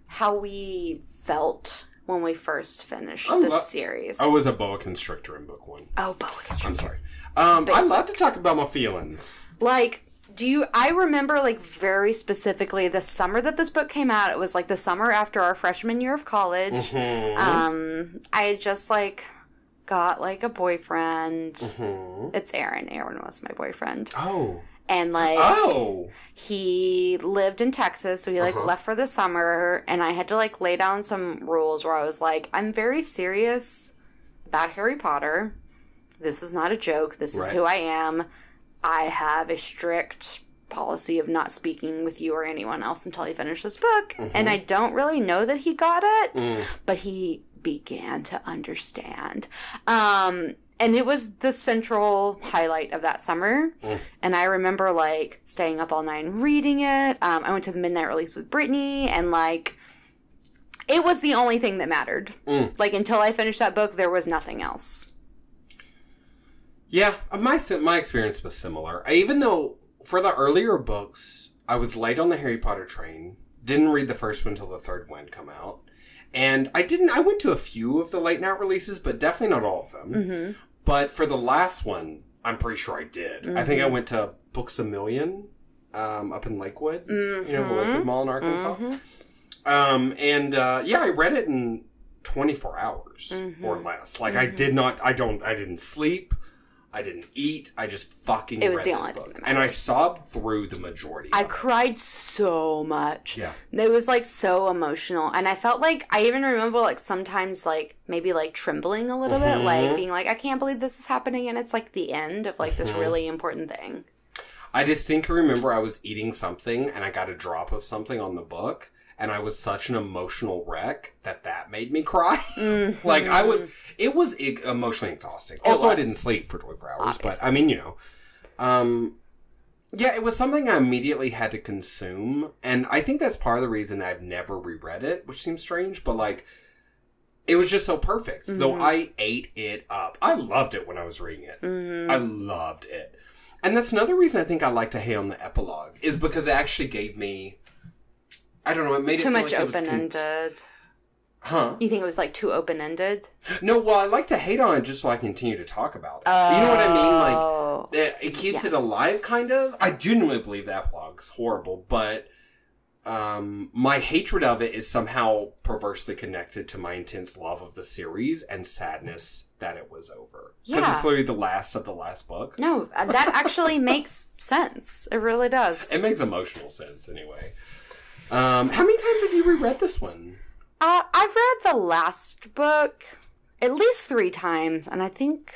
how we felt when we first finished the series. I was a boa constrictor in book 1. Oh, boa constrictor. I'm sorry. I love to talk about my feelings. Like, I remember, like, very specifically the summer that this book came out. It was, like, the summer after our freshman year of college. Mm-hmm. I had just, like, got, like, a boyfriend. Mm-hmm. It's Aaron. Aaron was my boyfriend. Oh. And, like, he lived in Texas, so he, like, left for the summer, and I had to, like, lay down some rules where I was like, I'm very serious about Harry Potter. This is not a joke. This is who I am. I have a strict policy of not speaking with you or anyone else until I finish this book. Mm-hmm. And I don't really know that he got it, but he began to understand. And it was the central highlight of that summer. And I remember, like, staying up all night and reading it. I went to the midnight release with Brittany, and, like, it was the only thing that mattered. Like, until I finished that book, there was nothing else. Yeah, my experience was similar. Even though, for the earlier books, I was late on the Harry Potter train. Didn't read the first one until the third one come out. And I went to a few of the late night releases, but definitely not all of them. Mm-hmm. But for the last one, I'm pretty sure I did. Mm-hmm. I think I went to Books A Million up in Lakewood. Mm-hmm. You know, the Lakewood Mall in Arkansas. Mm-hmm. I read it in 24 hours or less. Like, I didn't sleep. I didn't eat. I just fucking read this book. And I sobbed through the majority of it. I cried so much. Yeah. It was, like, so emotional. And I felt like, I even remember, like, sometimes, like, maybe, like, trembling a little bit. Like, being like, I can't believe this is happening. And it's, like, the end of, like, this really important thing. I distinctly remember I was eating something and I got a drop of something on the book. And I was such an emotional wreck that made me cry. Mm-hmm. Like, it was emotionally exhausting. Also, I didn't sleep for 24 hours, obviously. But, I mean, you know. It was something I immediately had to consume. And I think that's part of the reason that I've never reread it, which seems strange. But, like, it was just so perfect. Mm-hmm. Though I ate it up. I loved it when I was reading it. Mm-hmm. I loved it. And that's another reason I think I like to hate on the epilogue, is because it actually gave me... I don't know, it made it feel like it was... Too much open-ended. Huh? You think it was, like, too open-ended? No, well, I like to hate on it just so I continue to talk about it. You know what I mean? Like, it keeps it alive, kind of. I genuinely believe the epilogue's horrible, but my hatred of it is somehow perversely connected to my intense love of the series and sadness that it was over. Because it's literally the last of the last book. No, that actually makes sense. It really does. It makes emotional sense, anyway. How many times have you reread this one? I've read the last book at least 3 times, and I think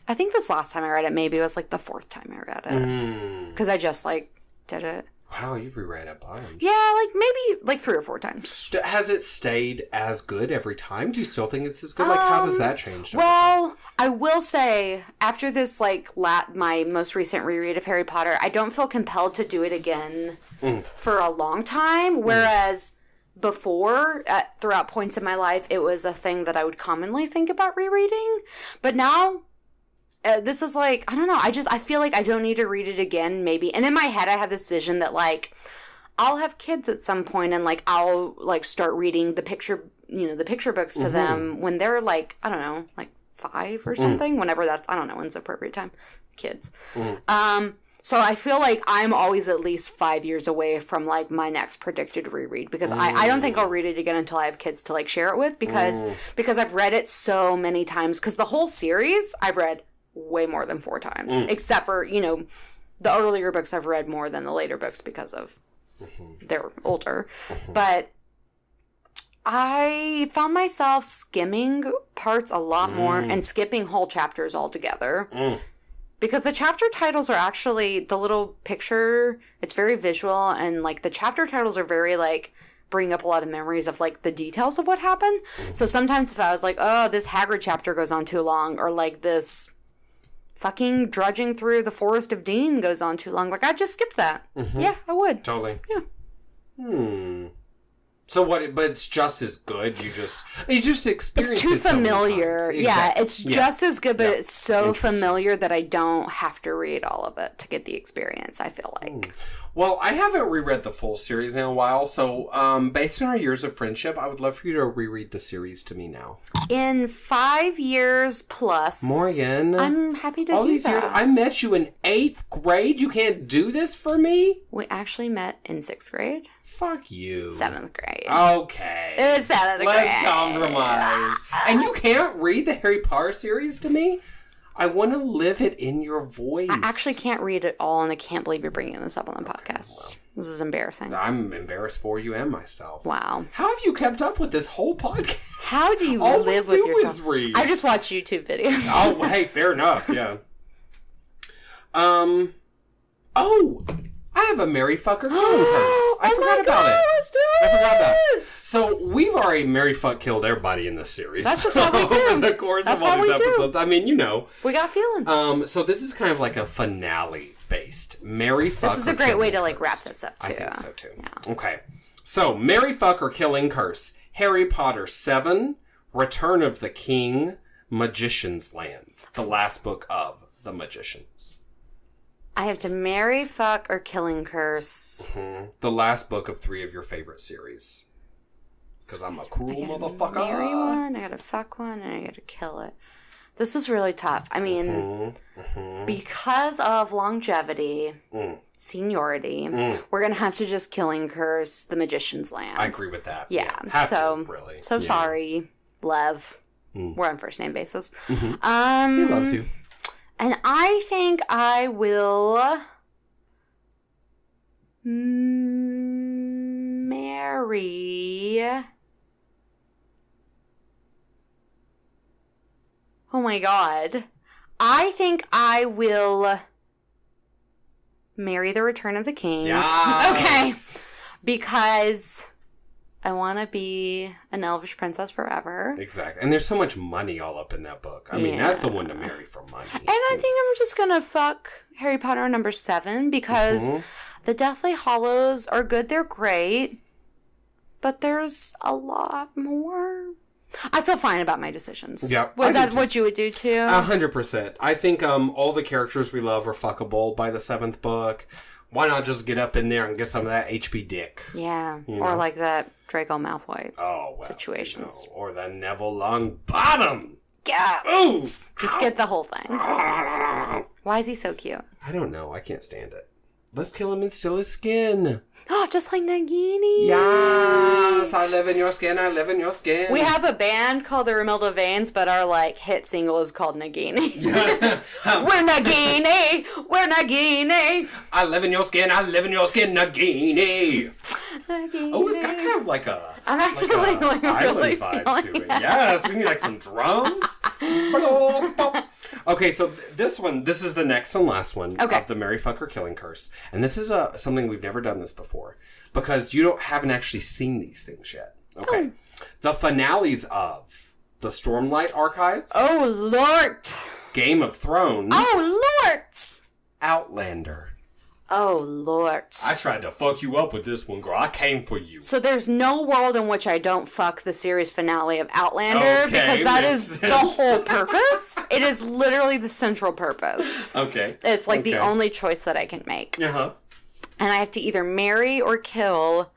this last time I read it maybe was like the 4th time I read it. Because I just, like, did it. Wow, you've reread it a bunch. Yeah, like, maybe, like, 3 or 4 times. Has it stayed as good every time? Do you still think it's as good? Like, how does that change? Well, I will say, after this, like, my most recent reread of Harry Potter, I don't feel compelled to do it again for a long time, whereas before, throughout points in my life, it was a thing that I would commonly think about rereading. But now... this is like, I don't know, I feel like I don't need to read it again, maybe. And in my head, I have this vision that, like, I'll have kids at some point and, like, I'll, like, start reading the picture books to them when they're, like, I don't know, like, 5 or something. Whenever that's, I don't know, when's the appropriate time. Kids. So I feel like I'm always at least 5 years away from, like, my next predicted reread. Because I don't think I'll read it again until I have kids to, like, share it with. Because I've read it so many times. Because the whole series, I've read way more than 4 times. Except for, you know, the earlier books I've read more than the later books because of they're older. But I found myself skimming parts a lot more and skipping whole chapters altogether. Because the chapter titles are actually, the little picture, it's very visual, and, like, the chapter titles are very, like, bring up a lot of memories of, like, the details of what happened. So sometimes if I was like, oh, this Hagrid chapter goes on too long, or, like, this fucking drudging through the Forest of Dean goes on too long. Like, I'd just skip that. Yeah, I would. Totally. Yeah. So what? But it's just as good. You just experience it. It's too so many familiar. times. Yeah, Exactly. it's just as good, but it's so Interesting. familiar that I don't have to read all of it to get the experience, I feel like. Well, I haven't reread the full series in a while, so based on our years of friendship, I would love for you to reread the series to me now. In 5 years plus, Morgan, I'm happy to all do these that. years, I met you in 8th grade. You can't do this for me? We actually met in 6th grade. Fuck you. 7th grade. Okay. It was 7th grade. Let's compromise. And you can't read the Harry Potter series to me? I want to live it in your voice. I actually can't read it all, and I can't believe you're bringing this up on the podcast. well. This is embarrassing. I'm embarrassed for you and myself. Wow. How have you kept up with this whole podcast? How do you All live we with do yourself? Is read. I just watch YouTube videos. Oh, hey, fair enough. Yeah. Oh, I have a Mary Fucker killing curse. I forgot about it. Let's do it. I forgot about it. So we've already Mary Fuck killed everybody in this series. That's just how we do. Over the course That's of all how these we do. episodes. I mean, you know. We got feelings. So this is kind of like a finale based Mary Fuck. This is a or great Killing way to like Curse. wrap this up too. I think so too. Yeah. Okay. So Mary Fuck or Killing Curse, Harry Potter 7, Return of the King, Magician's Land, the last book of the Magicians. I have to marry, fuck, or killing curse. The last book of 3 of your favorite series. Because I'm a cruel I gotta motherfucker. marry one, I gotta fuck one, and I gotta kill it. This is really tough. I mean, because of longevity, seniority, we're gonna have to just killing curse the Magician's Land. I agree with that. Yeah. Have so to, really. so Yeah. sorry, Lev. We're on first name basis. He loves you. And I think I will marry. Oh my god. I think I will marry the Return of the King. Yes. Okay. Because I want to be an elvish princess forever. Exactly. And there's so much money all up in that book. I mean, that's the one to marry for money. And I think I'm just going to fuck Harry Potter number 7 because the Deathly Hallows are good. They're great. But there's a lot more. I feel fine about my decisions. Yep, Was I do that too. what you would do too? 100%. I think all the characters we love are fuckable by the 7th book. Why not just get up in there and get some of that HP dick? Yeah. You Or know? like that Draco Malfoy. Oh, well. Situations. You know, or the Neville Longbottom. Yes. Ooh. Just get the whole thing. I Why is he so cute? don't know. I can't stand it. Let's kill him and steal his skin. Oh, just like Nagini. Yes, I live in your skin. I live in your skin. We have a band called the Romilda Veins, but our like hit single is called Nagini. We're Nagini. We're Nagini. I live in your skin. I live in your skin, Nagini. Nagini. Oh, it's got kind of like a I'm like actually a really island vibe to it. that. Yes, we need like some drums. Okay, so this is the next and last one of the Mary Fucker Killing Curse, and this is something we've never done this before because you haven't actually seen these things yet. Okay, the finales of the Stormlight Archives. Oh Lord. Game of Thrones. Oh Lord. Outlander. Oh Lord. I tried to fuck you up with this one, girl. I came for you. So there's no world in which I don't fuck the series finale of Outlander Okay, because that makes is the sense. whole purpose. It is literally the central purpose. Okay. It's like the Okay. only choice that I can make. Uh-huh. And I have to either marry or kill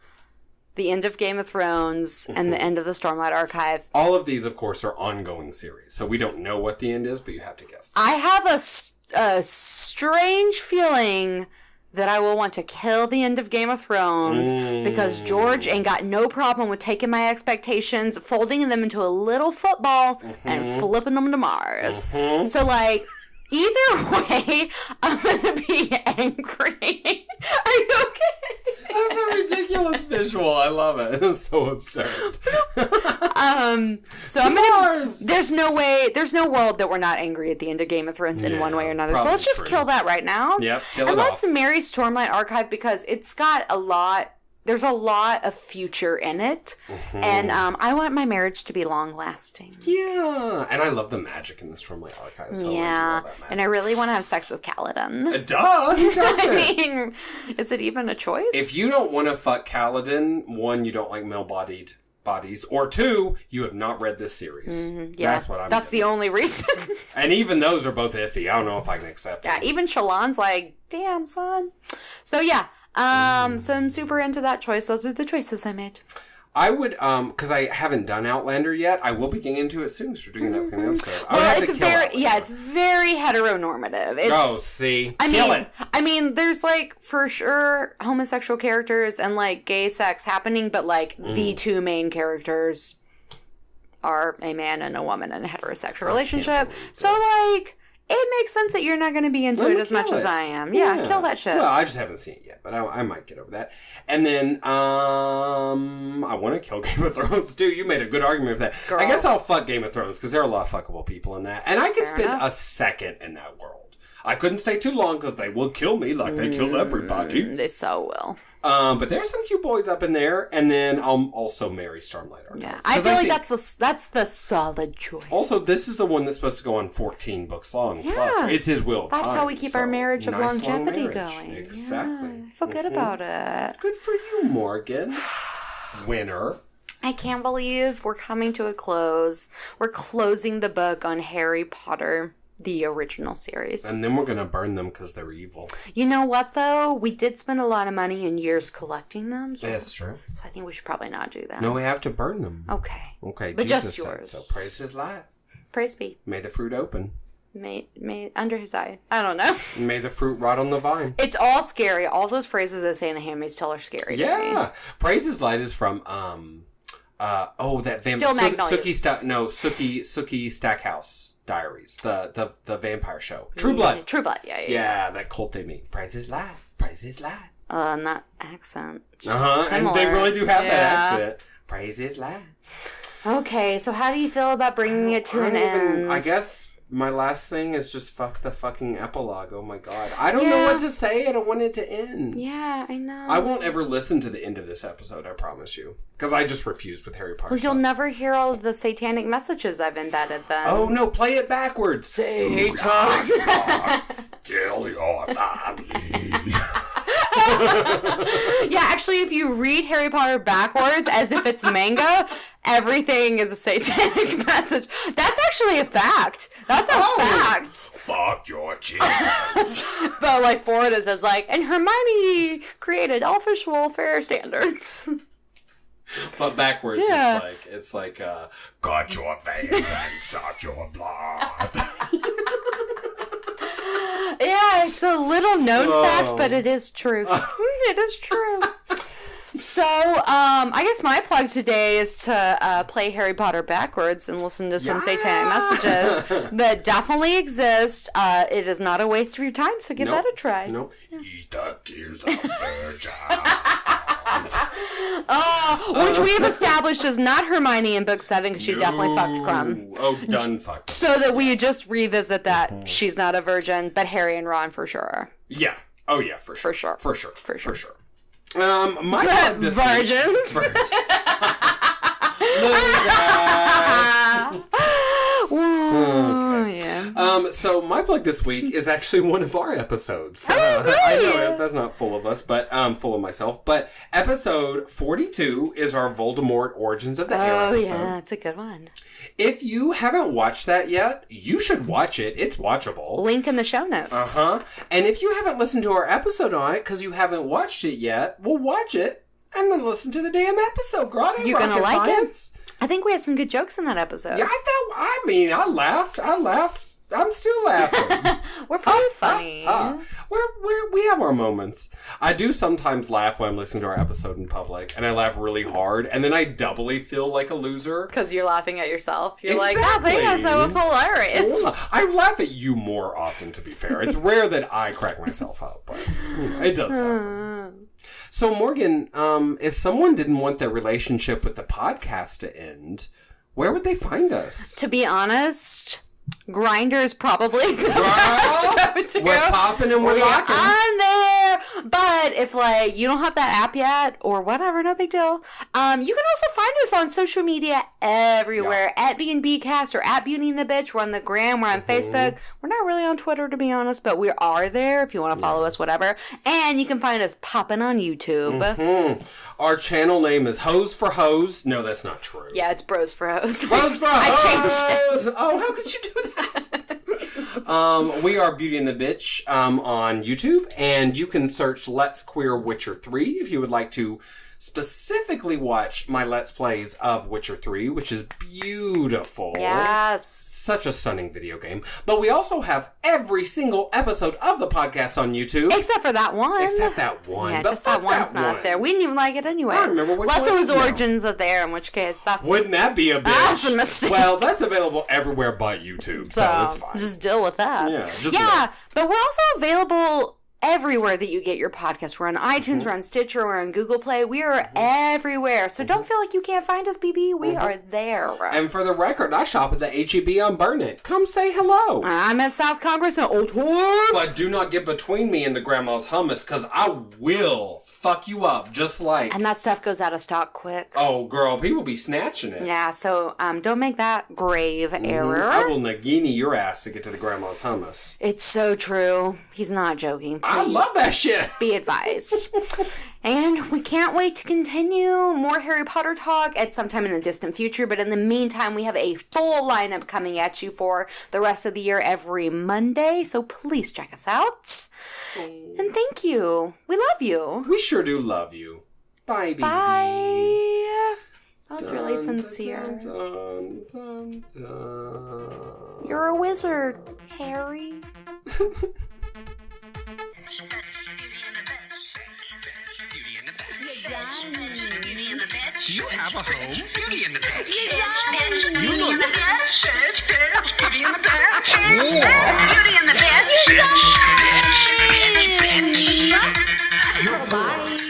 the end of Game of Thrones and the end of the Stormlight Archive. All of these, of course, are ongoing series, so we don't know what the end is, but you have to guess. I have a strange feeling that I will want to kill the end of Game of Thrones because George ain't got no problem with taking my expectations, folding them into a little football, and flipping them to Mars. So, like, either way, I'm going to be angry. Are you okay? That's a ridiculous visual. I love it. It's so absurd. So I'm gonna. There's no world that we're not angry at the end of Game of Thrones in one way or another. So probably let's just true. kill that right now. Yep, kill and it let's off. marry Stormlight Archive because it's got a lot there's a lot of future in it. Mm-hmm. And I want my marriage to be long-lasting. Yeah. And I love the magic in the Stormlight Archives. So yeah. And I really want to have sex with Kaladin. Duh! Who doesn't? I mean, is it even a choice? If you don't want to fuck Kaladin, one, you don't like male-bodied bodies, or two, you have not read this series. Mm-hmm. Yeah. That's the only reason. And even those are both iffy. I don't know if I can accept them. Yeah, even Shallan's like, damn, son. So yeah, so I'm super into that choice. Those are the choices I made. I would, because I haven't done Outlander yet. I will be getting into it soon, so we're doing an upcoming episode. Well, it's very heteronormative. Kill it. I mean, there's like for sure homosexual characters and like gay sex happening, but like the two main characters are a man and a woman in a heterosexual relationship. So like, it makes sense that you're not going to be into it as much as I am. Yeah, kill that shit. Well, I just haven't seen it yet, but I might get over that. And then, I want to kill Game of Thrones, too. You made a good argument for that. Girl. I guess I'll fuck Game of Thrones, because there are a lot of fuckable people in that. And I could spend a second in that world. I couldn't stay too long, because they will kill me like they killed everybody. They so will. But there's some cute boys up in there, and then I'll also marry Stormlight Archives. Yeah, I feel like that's the solid choice. Also, this is the one that's supposed to go on 14 books long. Yeah. Plus, it's his will of That's time, how we keep our marriage of longevity marriage. Going. Exactly. Yeah, I feel good about it. Good for you, Morgan. Winner. I can't believe we're coming to a close. We're closing the book on Harry Potter. The original series. And then we're going to burn them because they're evil. You know what, though? We did spend a lot of money and years collecting them. So, that's true. So I think we should probably not do that. No, we have to burn them. Okay. But Jesus just said yours. so. Praise his life. Praise be. May the fruit open. May under his eye. I don't know. May the fruit rot on the vine. It's all scary. All those phrases they say in The Handmaid's Tale are scary. Yeah. Praise his light is from, that vampire. Sookie Stackhouse Diaries, the vampire show. True Blood. True Blood, yeah. Yeah, that cult they meet. Praise his light. Praise his light. And that accent. And they really do have that accent. Praise his light. Okay, so how do you feel about bringing it to an end? I guess my last thing is just fuck the fucking epilogue. Oh my god. I don't know what to say. I don't want it to end. Yeah, I know. I won't ever listen to the end of this episode, I promise you. Because I just refused with Harry Potter. Well, you'll never hear all of the satanic messages I've embedded then. Oh no, play it backwards. Satan, kill your family. Yeah, actually, if you read Harry Potter backwards as if it's manga, everything is a satanic message. That's actually a fact. That's a fact. Fuck your cheese. But like forward it says like, and Hermione created elfish welfare standards. But backwards, it's like, cut your veins and suck your blood. Yeah, it's a little known fact, but it is true. It is true. So, I guess my plug today is to play Harry Potter backwards and listen to some satanic messages that definitely exist. It is not a waste of your time, so give that a try. Nope. Yeah. Eat the tears of virgins. Which we've established is not Hermione in book 7 because she definitely fucked Crumb. Oh, done fucked. So that we just revisit that she's not a virgin, but Harry and Ron for sure are. Yeah. Oh yeah, for sure. For sure. My plug this virgins. Week, so my plug this week is actually one of our episodes. I know that's not full of us, but full of myself. But episode 42 is our Voldemort Origins of the Hair episode. Oh yeah, it's a good one. If you haven't watched that yet, you should watch it. It's watchable. Link in the show notes. And if you haven't listened to our episode on it because you haven't watched it yet, well, watch it and then listen to the damn episode, girl. You're gonna like it. I think we had some good jokes in that episode. Yeah, I laughed. I'm still laughing. We're pretty funny. We have our moments. I do sometimes laugh when I'm listening to our episode in public, and I laugh really hard, and then I doubly feel like a loser. Because you're laughing at yourself. You're like, that thing that was hilarious. I laugh at you more often, to be fair. It's rare that I crack myself up, but it does happen. So, Morgan, if someone didn't want their relationship with the podcast to end, where would they find us? To be honest, Grindr is probably the best to we're popping and we're locking. On there. But if like you don't have that app yet or whatever, no big deal. You can also find us on social media everywhere at BNBcast or at Beauty and the Bitch. We're on the gram. We're on Facebook. We're not really on Twitter, to be honest, but we are there if you want to follow us, whatever. And you can find us popping on YouTube. Our channel name is Hose for Hose. No, that's not true. Yeah, it's Bros for Hose. Bros for Hose. I changed it. Oh, how could you do that? We are Beauty and the Bitch on YouTube, and you can search Let's Queer Witcher 3 if you would like to specifically watch my Let's Plays of Witcher 3, which is beautiful. Yes. Such a stunning video game. But we also have every single episode of the podcast on YouTube. Except for that one. Except that one. Yeah, but just that one's not there. We didn't even like it anyway. I don't remember which Unless one it was it is now. Origins of there, in which case Wouldn't that be a bitch? That's a mistake. Well, that's available everywhere but YouTube, so it's fine. Just deal with that. Yeah, but we're also available everywhere that you get your podcast. We're on iTunes, we're on Stitcher, we're on Google Play. We are everywhere. So don't feel like you can't find us, BB. We are there. And for the record, I shop at the HEB on Burnett. Come say hello. I'm at South Congress and Old Horse. But do not get between me and the grandma's hummus, because I will fuck you up, just like... And that stuff goes out of stock quick. Oh, girl, people be snatching it. Yeah, so don't make that grave error. I will Nagini your ass to get to the grandma's hummus. It's so true. He's not joking. Please I love that shit. Be advised. And we can't wait to continue more Harry Potter talk at sometime in the distant future. But in the meantime, we have a full lineup coming at you for the rest of the year every Monday. So please check us out. And thank you. We love you. We sure do love you. Bye, babies. Bye. That was really sincere. Dun, dun, dun. You're a wizard, Harry. Do you have a home? Beauty in the Bitch. You look in the bitch. Beauty in the Bitch. Beauty in the bitch. Bitch. Bye.